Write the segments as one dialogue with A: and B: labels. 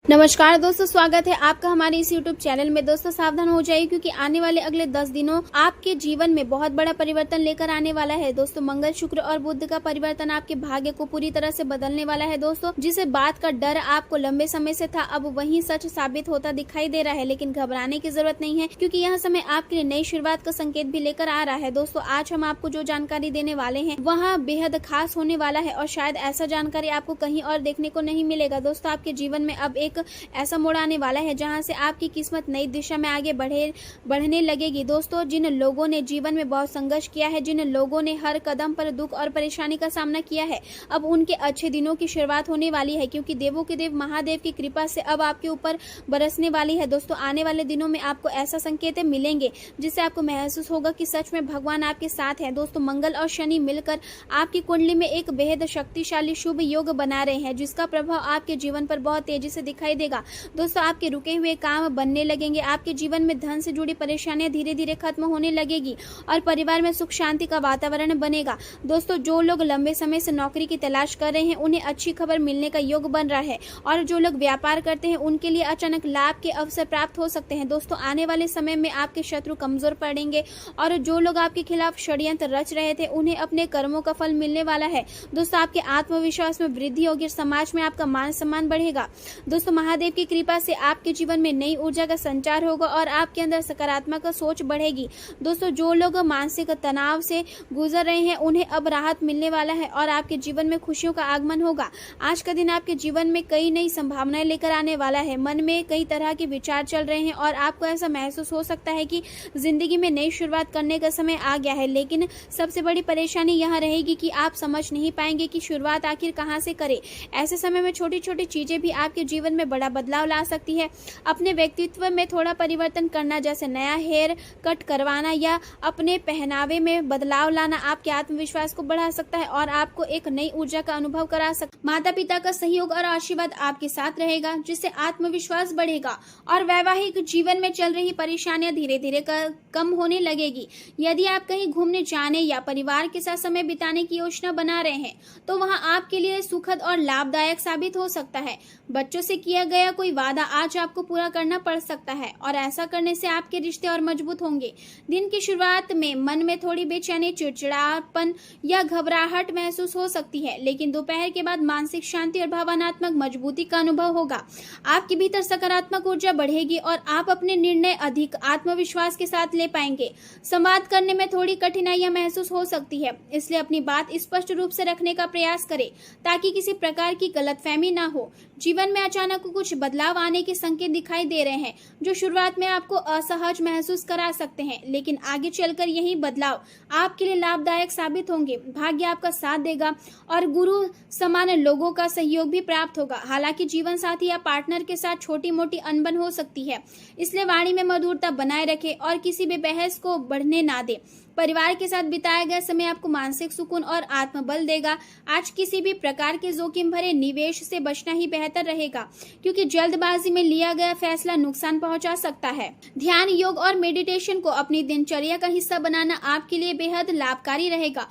A: नमस्कार दोस्तों, स्वागत है आपका हमारे इस YouTube चैनल में। दोस्तों सावधान हो जाइए क्योंकि आने वाले अगले 10 दिनों आपके जीवन में बहुत बड़ा परिवर्तन लेकर आने वाला है। दोस्तों मंगल, शुक्र और बुध का परिवर्तन आपके भाग्य को पूरी तरह से बदलने वाला है। दोस्तों जिस बात का डर आपको लंबे समय से था, अब वही सच साबित होता दिखाई दे रहा है। लेकिन घबराने की जरूरत नहीं है क्योंकि यह समय आपके लिए नई शुरुआत का संकेत भी लेकर आ रहा है। दोस्तों आज हम आपको जो जानकारी देने वाले हैं वह बेहद खास होने वाला है और शायद ऐसा जानकारी आपको कहीं और देखने को नहीं मिलेगा। दोस्तों आपके जीवन में अब एक ऐसा मोड़ आने वाला है जहां से आपकी किस्मत नई दिशा में आगे बढ़ने लगेगी। दोस्तों जिन लोगों ने जीवन में बहुत संघर्ष किया है, जिन लोगों ने हर कदम पर दुख और परेशानी का सामना किया है, अब उनके अच्छे दिनों की शुरुआत होने वाली है क्योंकि देवों के देव महादेव की कृपा से अब आपके ऊपर बरसने वाली है। दोस्तों आने वाले दिनों में आपको ऐसा संकेत मिलेंगे जिससे आपको महसूस होगा कि सच में भगवान आपके साथ है। दोस्तों मंगल और शनि मिलकर आपकी कुंडली में एक बेहद शक्तिशाली शुभ योग बना रहे हैं जिसका प्रभाव आपके जीवन पर बहुत तेजी से दिखाई देगा। दोस्तों आपके रुके हुए काम बनने लगेंगे, आपके जीवन में धन से जुड़ी परेशानियां धीरे धीरे खत्म होने लगेगी और परिवार में सुख शांति का वातावरण बनेगा। दोस्तों जो लोग लंबे समय से नौकरी की तलाश कर रहे हैं उन्हें अच्छी खबर मिलने का योग बन रहा है और जो लोग व्यापार करते हैं उनके लिए अचानक लाभ के अवसर प्राप्त हो सकते हैं। दोस्तों आने वाले समय में आपके शत्रु कमजोर पड़ेंगे और जो लोग आपके खिलाफ षड्यंत्र रच रहे थे उन्हें अपने कर्मों का फल मिलने वाला है। दोस्तों आपके आत्मविश्वास में वृद्धि होगी, समाज में आपका मान सम्मान बढ़ेगा। दोस्तों महादेव की कृपा से आपके जीवन में नई ऊर्जा का संचार होगा और आपके अंदर सकारात्मक सोच बढ़ेगी। दोस्तों जो लोग मानसिक तनाव से गुजर रहे हैं उन्हें अब राहत मिलने वाला है और आपके जीवन में खुशियों का आगमन होगा। आज का दिन आपके जीवन में कई नई संभावनाएं लेकर आने वाला है। मन में कई तरह के विचार चल रहे हैं और आपको ऐसा महसूस हो सकता है कि जिंदगी में नई शुरुआत करने का समय आ गया है। लेकिन सबसे बड़ी परेशानी यह रहेगी कि आप समझ नहीं पाएंगे कि शुरुआत आखिर कहाँ से करें। ऐसे समय में छोटी छोटी चीजें भी आपके जीवन में बड़ा बदलाव ला सकती है। अपने व्यक्तित्व में थोड़ा परिवर्तन करना, जैसे नया हेयर कट करवाना या अपने पहनावे में बदलाव लाना आपके आत्मविश्वास को बढ़ा सकता है और आपको एक नई ऊर्जा का अनुभव करा सकता है। माता पिता का सहयोग और आशीर्वाद आपके साथ रहेगा जिससे आत्मविश्वास बढ़ेगा और वैवाहिक जीवन में चल रही परेशानियां धीरे धीरे कम होने लगेगी। यदि आप कहीं घूमने जाने या परिवार के साथ समय बिताने की योजना बना रहे हैं तो वहां आपके लिए सुखद और लाभदायक साबित हो सकता है। बच्चों से किया गया कोई वादा आज आपको पूरा करना पड़ सकता है और ऐसा करने से आपके रिश्ते और मजबूत होंगे। दिन की शुरुआत में मन में थोड़ी बेचैनी, चिड़चिड़ापन या घबराहट महसूस हो सकती है, लेकिन दोपहर के बाद मानसिक शांति और भावनात्मक मजबूती का अनुभव होगा। आपके भीतर सकारात्मक ऊर्जा बढ़ेगी और आप अपने निर्णय अधिक आत्मविश्वास के साथ ले पाएंगे। संवाद करने में थोड़ी कठिनाइयां महसूस हो सकती है, इसलिए अपनी बात स्पष्ट रूप से रखने का प्रयास करें ताकि किसी प्रकार की गलतफहमी ना हो। जीवन में अचानक कुछ बदलाव आने के संकेत दिखाई दे रहे हैं जो शुरुआत में आपको असहज महसूस करा सकते हैं, लेकिन आगे चलकर यही बदलाव आपके लिए लाभदायक साबित होंगे। भाग्य आपका साथ देगा और गुरु समान लोगों का सहयोग भी प्राप्त होगा। हालांकि जीवन साथी या पार्टनर के साथ छोटी मोटी अनबन हो सकती है, इसलिए वाणी में मधुरता बनाए रखें और किसी भी बहस को बढ़ने ना दें। परिवार के साथ बिताया गया समय आपको मानसिक सुकून और आत्मबल देगा। आज किसी भी प्रकार के जोखिम भरे निवेश से बचना ही बेहतर रहेगा क्योंकि जल्दबाजी में लिया गया फैसला नुकसान पहुंचा सकता है। ध्यान, योग और मेडिटेशन को अपनी दिनचर्या का हिस्सा बनाना आपके लिए बेहद लाभकारी रहेगा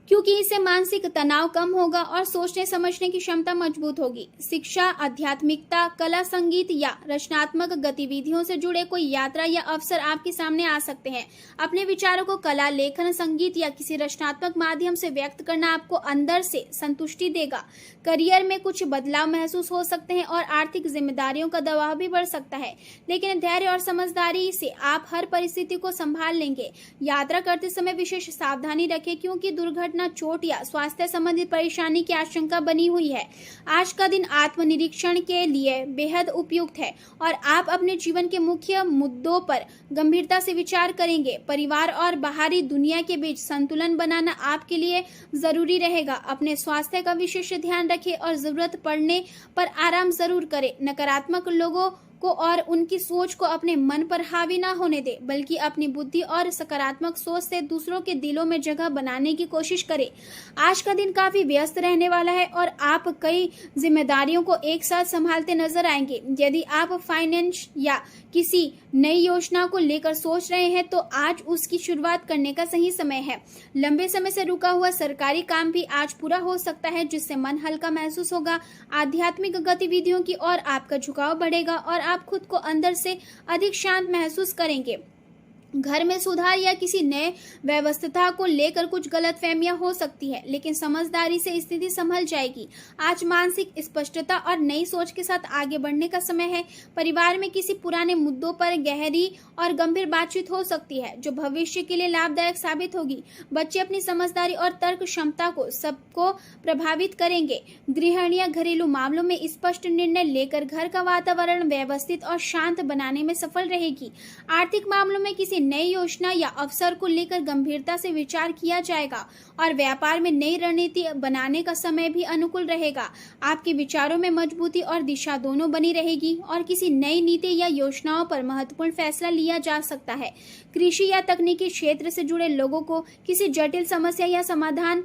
A: क्योंकि इससे मानसिक तनाव कम होगा और सोचने समझने की क्षमता मजबूत होगी। शिक्षा, आध्यात्मिकता, कला, संगीत या रचनात्मक गतिविधियों से जुड़े कोई यात्रा या अवसर आपके सामने आ सकते हैं। अपने विचारों को कला, लेखन, संगीत या किसी रचनात्मक माध्यम से व्यक्त करना आपको अंदर से संतुष्टि देगा। करियर में कुछ बदलाव महसूस हो सकते हैं और आर्थिक जिम्मेदारियों का दबाव भी बढ़ सकता है, लेकिन धैर्य और समझदारी से आप हर परिस्थिति को संभाल लेंगे। यात्रा करते समय विशेष सावधानी रखें क्योंकि दुर्घटना, चोट या स्वास्थ्य संबंधित परेशानी की आशंका बनी हुई है। आज का दिन आत्मनिरीक्षण के लिए बेहद उपयुक्त है और आप अपने जीवन के मुख्य मुद्दों पर गंभीरता से विचार करेंगे। परिवार और बाहरी दुनिया के बीच संतुलन बनाना आपके लिए जरूरी रहेगा। अपने स्वास्थ्य का विशेष ध्यान रखें और जरूरत पड़ने पर आराम जरूर करें। नकारात्मक लोगों को और उनकी सोच को अपने मन पर हावी ना होने दे, बल्कि अपनी बुद्धि और सकारात्मक सोच से दूसरों के दिलों में जगह बनाने की कोशिश करें। आज का दिन काफी व्यस्त रहने वाला है और आप कई जिम्मेदारियों को एक साथ संभालते नजर आएंगे। यदि आप फाइनेंस या किसी नई योजना को लेकर सोच रहे हैं तो आज उसकी शुरुआत करने का सही समय है। लंबे समय से रुका हुआ सरकारी काम भी आज पूरा हो सकता है, जिससे मन हल्का महसूस होगा। आध्यात्मिक गतिविधियों की ओर आपका झुकाव बढ़ेगा और आप खुद को अंदर से अधिक शांत महसूस करेंगे। घर में सुधार या किसी नए व्यवस्था को लेकर कुछ गलतफहमियां हो सकती है, लेकिन समझदारी से स्थिति संभल जाएगी। आज मानसिक स्पष्टता और नई सोच के साथ आगे बढ़ने का समय है। परिवार में किसी पुराने मुद्दों पर गहरी और गंभीर बातचीत हो सकती है, जो भविष्य के लिए लाभदायक साबित होगी। बच्चे अपनी समझदारी और तर्क क्षमता को सबको प्रभावित करेंगे। गृहिणियां घरेलू मामलों में स्पष्ट निर्णय लेकर घर का वातावरण व्यवस्थित और शांत बनाने में सफल रहेगी। आर्थिक मामलों में किसी नई योजना या अवसर को लेकर गंभीरता से विचार किया जाएगा और व्यापार में नई रणनीति बनाने का समय भी अनुकूल रहेगा। आपके विचारों में मजबूती और दिशा दोनों बनी रहेगी और किसी नई नीति या योजनाओं पर महत्वपूर्ण फैसला लिया जा सकता है। कृषि या तकनीकी क्षेत्र से जुड़े लोगों को किसी जटिल समस्या या समाधान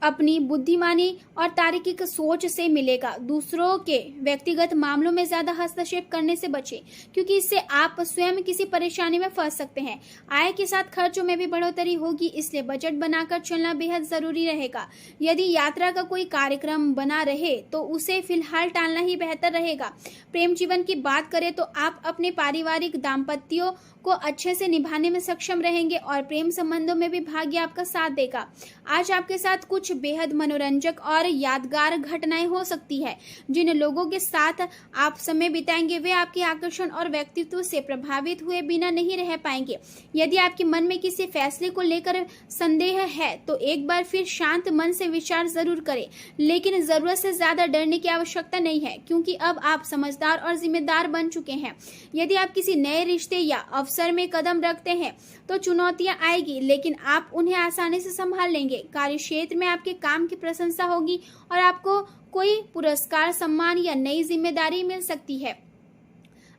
A: अपनी बुद्धिमानी और तार्किक सोच से मिलेगा। दूसरों के व्यक्तिगत मामलों में ज्यादा हस्तक्षेप करने से बचें, क्योंकि इससे आप स्वयं किसी परेशानी में फंस सकते हैं। आय के साथ खर्चों में भी बढ़ोतरी होगी, इसलिए बजट बनाकर चलना बेहद जरूरी रहेगा। यदि यात्रा का कोई कार्यक्रम बना रहे तो उसे फिलहाल टालना ही बेहतर रहेगा। प्रेम जीवन की बात करें तो आप अपने पारिवारिक दाम्पत्यों को अच्छे से निभाने में सक्षम रहेंगे और प्रेम संबंधों में भी भाग्य आपका साथ देगा। आज आपके साथ कुछ बेहद मनोरंजक और यादगार घटनाएं हो सकती है। जिन लोगों के साथ आप समय बिताएंगे वे आपके आकर्षण और व्यक्तित्व से प्रभावित हुए बिना नहीं रह पाएंगे। यदि आपके मन में किसी फैसले को लेकर संदेह है तो एक बार फिर शांत मन से विचार जरूर करें, लेकिन जरूरत से ज्यादा डरने की आवश्यकता नहीं है, क्योंकि अब आप समझदार और जिम्मेदार बन चुके हैं। यदि आप किसी नए रिश्ते या अवसर में कदम रखते हैं तो चुनौतियां आएगी, लेकिन आप उन्हें आसानी से संभाल लेंगे। कार्य क्षेत्र में आपके काम की प्रशंसा होगी और आपको कोई पुरस्कार, सम्मान या नई जिम्मेदारी मिल सकती है।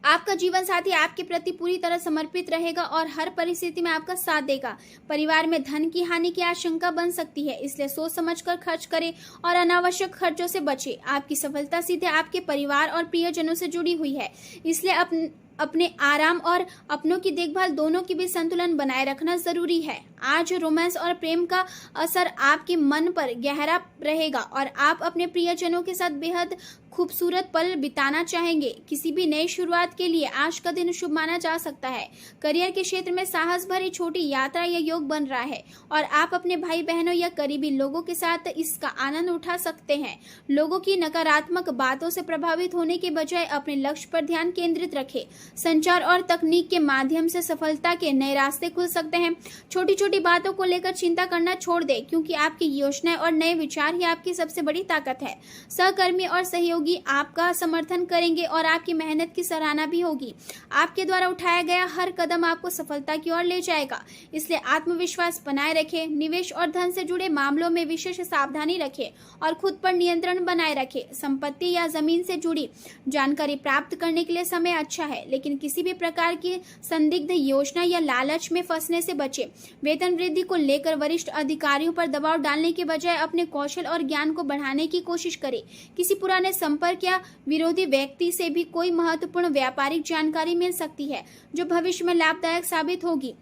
A: आपका जीवन साथी आपके प्रति पूरी तरह समर्पित रहेगा और हर परिस्थिति में आपका साथ देगा। परिवार में धन की हानि की आशंका बन सकती है, इसलिए सोच समझकर खर्च करें और अनावश्यक खर्चों से बचें। आपकी सफलता सीधे आपके परिवार और प्रियजनों से जुड़ी हुई है, इसलिए अपने आराम और अपनों की देखभाल दोनों की भी संतुलन बनाए रखना जरूरी है। आज रोमांस और प्रेम का असर आपके मन पर गहरा रहेगा और आप अपने प्रियजनों के साथ बेहद खूबसूरत पल बिताना चाहेंगे। किसी भी नई शुरुआत के लिए आज का दिन शुभ माना जा सकता है। करियर के क्षेत्र में साहस भरी छोटी यात्रा या योग बन रहा है और आप अपने भाई बहनों या करीबी लोगों के साथ इसका आनंद उठा सकते हैं। लोगों की नकारात्मक बातों से प्रभावित होने के बजाय अपने लक्ष्य पर ध्यान केंद्रित रखें। संचार और तकनीक के माध्यम से सफलता के नए रास्ते खुल सकते हैं। छोटी छोटी बातों को लेकर चिंता करना छोड़ दें, क्योंकि आपकी योजनाएं और नए विचार ही आपकी सबसे बड़ी ताकत है। सहकर्मी और सहयोगी आपका समर्थन करेंगे और आपकी मेहनत की सराहना भी होगी। आपके द्वारा उठाया गया हर कदम आपको सफलता की ओर ले जाएगा, इसलिए आत्मविश्वास बनाए रखें। निवेश और धन से जुड़े मामलों में विशेष सावधानी रखें और खुद पर नियंत्रण बनाए रखें। संपत्ति या जमीन से जुड़ी जानकारी प्राप्त करने के लिए समय अच्छा है, लेकिन किसी भी प्रकार की संदिग्ध योजना या लालच में फंसने से बचें। वेतन वृद्धि को लेकर वरिष्ठ अधिकारियों पर दबाव डालने के बजाय अपने कौशल और ज्ञान को बढ़ाने की कोशिश करें। किसी पुराने संपर्क या विरोधी व्यक्ति से भी कोई महत्वपूर्ण व्यापारिक जानकारी मिल सकती है, जो भविष्य में लाभदायक साबित होगी।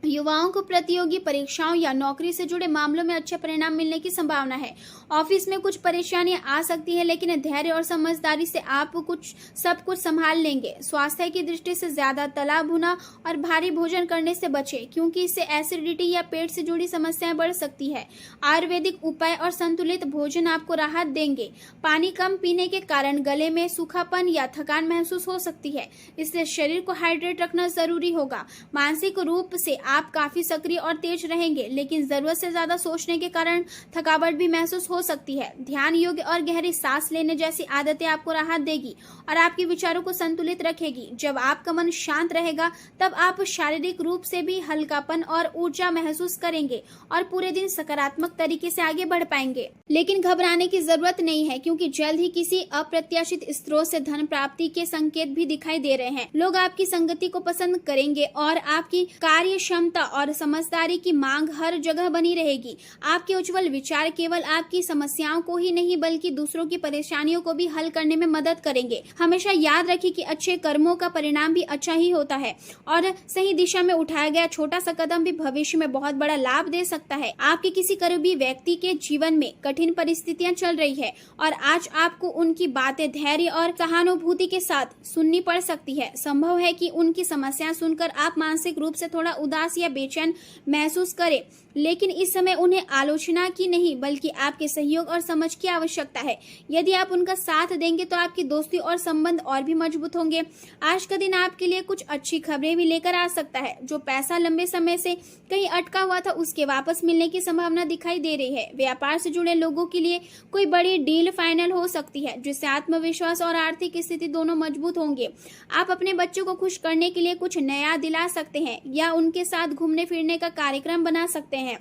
A: युवाओं को प्रतियोगी परीक्षाओं या नौकरी से जुड़े मामलों में अच्छे परिणाम मिलने की संभावना है। ऑफिस में कुछ परेशानियां आ सकती है, लेकिन धैर्य और समझदारी से आप सब कुछ संभाल लेंगे। स्वास्थ्य की दृष्टि से ज्यादा तला भुना और भारी भोजन करने से बचें, क्योंकि इससे एसिडिटी या पेट से जुड़ी समस्याएं बढ़ सकती है। आयुर्वेदिक उपाय और संतुलित भोजन आपको राहत देंगे। पानी कम पीने के कारण गले में सूखापन या थकान महसूस हो सकती है, इसलिए शरीर को हाइड्रेट रखना जरूरी होगा। मानसिक रूप से आप काफी सक्रिय और तेज रहेंगे, लेकिन जरूरत से ज्यादा सोचने के कारण थकावट भी महसूस हो सकती है। ध्यान, योग और गहरी सांस लेने जैसी आदतें आपको राहत देगी और आपके विचारों को संतुलित रखेगी। जब आपका मन शांत रहेगा तब आप शारीरिक रूप से भी हल्कापन और ऊर्जा महसूस करेंगे और पूरे दिन सकारात्मक तरीके से आगे बढ़ पाएंगे। लेकिन घबराने की जरूरत नहीं है, क्योंकि जल्द ही किसी अप्रत्याशित स्रोत से धन प्राप्ति के संकेत भी दिखाई दे रहे हैं। लोग आपकी संगति को पसंद करेंगे और आपकी कार्य क्षमता और समझदारी की मांग हर जगह बनी रहेगी। आपके उज्जवल विचार केवल आपकी समस्याओं को ही नहीं बल्कि दूसरों की परेशानियों को भी हल करने में मदद करेंगे। हमेशा याद रखिए कि अच्छे कर्मों का परिणाम भी अच्छा ही होता है और सही दिशा में उठाया गया छोटा सा कदम भी भविष्य में बहुत बड़ा लाभ दे सकता है। आपके किसी करीबी व्यक्ति के जीवन में कठिन परिस्थितियां चल रही है और आज आपको उनकी बातें धैर्य और सहानुभूति के साथ सुननी पड़ सकती है। संभव है कि उनकी समस्याएं सुनकर आप मानसिक रूप से थोड़ा उदास या बेचैन महसूस करें, लेकिन इस समय उन्हें आलोचना की नहीं बल्कि आपके सहयोग और समझ की आवश्यकता है। यदि आप उनका साथ देंगे तो आपकी दोस्ती और संबंध और भी मजबूत होंगे। आज का दिन आपके लिए कुछ अच्छी खबरें भी लेकर आ सकता है। जो पैसा लंबे समय से कहीं अटका हुआ था उसके वापस मिलने की संभावना दिखाई दे रही है। व्यापार से जुड़े लोगों के लिए कोई बड़ी डील फाइनल हो सकती है, जिससे आत्मविश्वास और आर्थिक स्थिति दोनों मजबूत होंगे। आप अपने बच्चों को खुश करने के लिए कुछ नया दिला सकते हैं या उनके साथ घूमने फिरने का कार्यक्रम बना सकते हैं,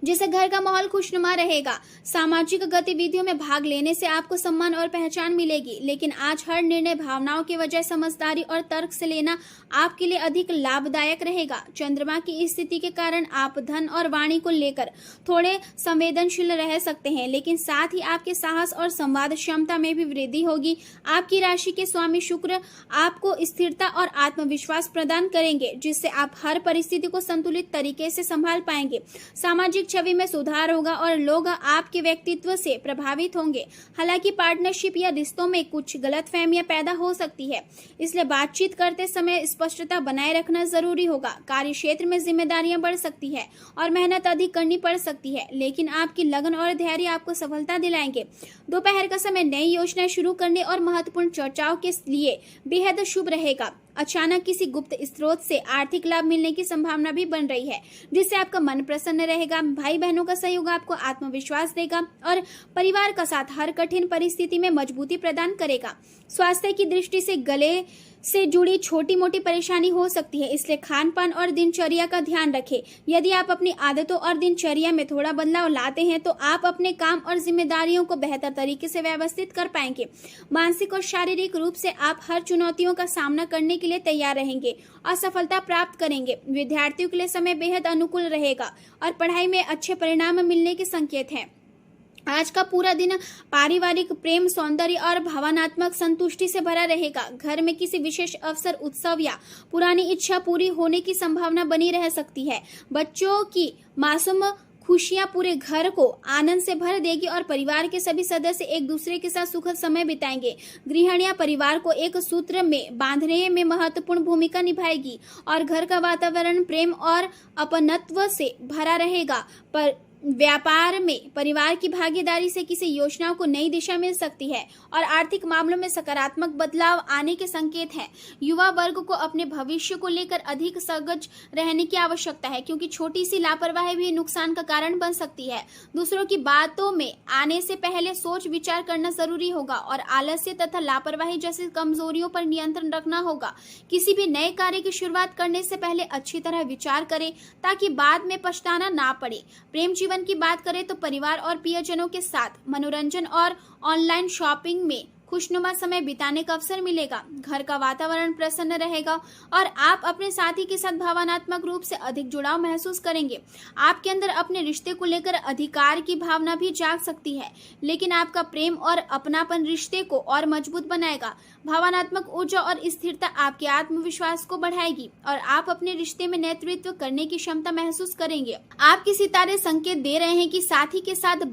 A: जिससे घर का माहौल खुशनुमा रहेगा। सामाजिक गतिविधियों में भाग लेने से आपको सम्मान और पहचान मिलेगी, लेकिन आज हर निर्णय भावनाओं के बजाय समझदारी और तर्क से लेना आपके लिए अधिक लाभदायक रहेगा। चंद्रमा की स्थिति के कारण आप धन और वाणी को लेकर थोड़े संवेदनशील रह सकते हैं, लेकिन साथ ही आपके साहस और संवाद क्षमता में भी वृद्धि होगी। आपकी राशि के स्वामी शुक्र आपको स्थिरता और आत्मविश्वास प्रदान करेंगे, जिससे आप हर परिस्थिति को संतुलित तरीके से संभाल पाएंगे। सामाजिक छवि में सुधार होगा और लोग आपके व्यक्तित्व से प्रभावित होंगे। हालांकि पार्टनरशिप या रिश्तों में कुछ गलतफहमियां पैदा हो सकती है, इसलिए बातचीत करते समय स्पष्टता बनाए रखना जरूरी होगा। कार्य क्षेत्र में जिम्मेदारियां बढ़ सकती है और मेहनत अधिक करनी पड़ सकती है, लेकिन आपकी लगन और धैर्य आपको सफलता दिलाएंगे। दोपहर का समय नई योजनाएं शुरू करने और महत्वपूर्ण चर्चाओं के लिए बेहद शुभ रहेगा। अचानक किसी गुप्त स्रोत से आर्थिक लाभ मिलने की संभावना भी बन रही है, जिससे आपका मन प्रसन्न रहेगा। भाई बहनों का सहयोग आपको आत्मविश्वास देगा और परिवार का साथ हर कठिन परिस्थिति में मजबूती प्रदान करेगा। स्वास्थ्य की दृष्टि से गले से जुड़ी छोटी मोटी परेशानी हो सकती है, इसलिए खान पान और दिनचर्या का ध्यान रखें। यदि आप अपनी आदतों और दिनचर्या में थोड़ा बदलाव लाते हैं तो आप अपने काम और जिम्मेदारियों को बेहतर तरीके से व्यवस्थित कर पाएंगे। मानसिक और शारीरिक रूप से आप हर चुनौतियों का सामना करने के लिए तैयार रहेंगे और सफलता प्राप्त करेंगे। विद्यार्थियों के लिए समय बेहद अनुकूल रहेगा और पढ़ाई में अच्छे परिणाम मिलने के संकेत हैं। आज का पूरा दिन पारिवारिक प्रेम, सौंदर्य और भावनात्मक संतुष्टि से भरा रहेगा। घर में किसी विशेष अवसर, उत्सव या पुरानी इच्छा पूरी होने की संभावना बनी रह सकती है। बच्चों की मासूम खुशियां पूरे घर को आनंद से भर देगी और परिवार के सभी सदस्य एक दूसरे के साथ सुखद समय बिताएंगे। गृहिणियां परिवार को एक सूत्र में बांधने में महत्वपूर्ण भूमिका निभाएगी और घर का वातावरण प्रेम और अपनत्व से भरा रहेगा। पर व्यापार में परिवार की भागीदारी से किसी योजनाओं को नई दिशा मिल सकती है और आर्थिक मामलों में सकारात्मक बदलाव आने के संकेत हैं। युवा वर्ग को अपने भविष्य को लेकर अधिक सजग रहने की आवश्यकता है, क्योंकि छोटी सी लापरवाही भी नुकसान का कारण बन सकती है। दूसरों की बातों में आने से पहले सोच विचार करना जरूरी होगा और आलस्य तथा लापरवाही जैसी कमजोरियों पर नियंत्रण रखना होगा। किसी भी नए कार्य की शुरुआत करने से पहले अच्छी तरह विचार करें ताकि बाद में पछताना ना पड़े। प्रेम जीवन की बात करें तो परिवार और प्रियजनों के साथ मनोरंजन और ऑनलाइन शॉपिंग में खुशनुमा समय बिताने का अवसर मिलेगा। घर का वातावरण प्रसन्न रहेगा और आप अपने साथी के साथ भावनात्मक रूप से अधिक जुड़ाव महसूस करेंगे। आपके अंदर अपने रिश्ते को लेकर अधिकार की भावना भी जाग सकती है, लेकिन आपका प्रेम और अपनापन रिश्ते को और मजबूत बनाएगा। भावनात्मक ऊर्जा और स्थिरता आपके आत्मविश्वास को बढ़ाएगी और आप अपने रिश्ते में नेतृत्व करने की क्षमता महसूस करेंगे। आपके सितारे संकेत दे रहे हैं कि साथी के साथ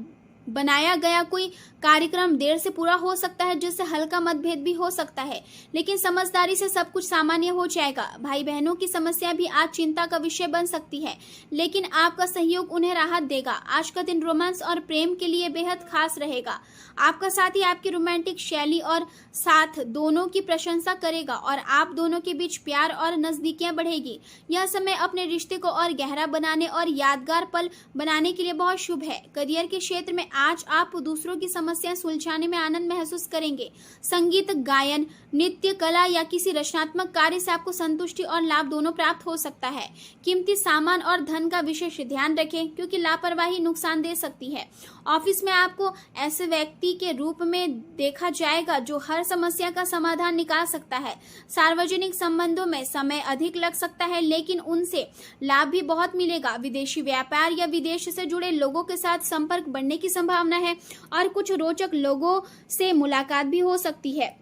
A: बनाया गया कोई कार्यक्रम देर से पूरा हो सकता है, जिससे हल्का मतभेद भी हो सकता है, लेकिन समझदारी से सब कुछ सामान्य हो जाएगा। भाई बहनों की समस्या भी आज चिंता का विषय बन सकती है, लेकिन आपका सहयोग उन्हें राहत देगा। आज का दिन रोमांस और प्रेम के लिए बेहद खास रहेगा। आपका साथी आपकी रोमांटिक शैली और साथ दोनों की प्रशंसा करेगा और आप दोनों के बीच प्यार और नजदीकियां बढ़ेगी। यह समय अपने रिश्ते को और गहरा बनाने और यादगार पल बनाने के लिए बहुत शुभ है। करियर के क्षेत्र में आज आप दूसरों की समस्याएं सुलझाने में आनंद महसूस करेंगे। संगीत, गायन, नृत्य, कला या किसी रचनात्मक कार्य से आपको संतुष्टि और लाभ दोनों प्राप्त हो सकता है। कीमती सामान और धन का विशेष ध्यान रखें क्योंकि लापरवाही नुकसान दे सकती है। ऑफिस में आपको ऐसे व्यक्ति के रूप में देखा जाएगा जो हर समस्या का समाधान निकाल सकता है। सार्वजनिक संबंधों में समय अधिक लग सकता है लेकिन उनसे लाभ भी बहुत मिलेगा। विदेशी व्यापार या विदेश से जुड़े लोगों के साथ संपर्क बढ़ने की संभावना है और कुछ रोचक लोगों से मुलाकात भी हो सकती है।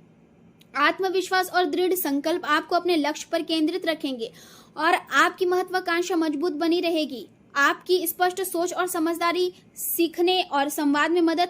A: आत्मविश्वास और दृढ़ संकल्प आपको अपने लक्ष्य पर केंद्रित रखेंगे और आपकी महत्वाकांक्षा मजबूत बनी रहेगी। आपकी स्पष्ट सोच और समझदारी सीखने और संवाद में मदद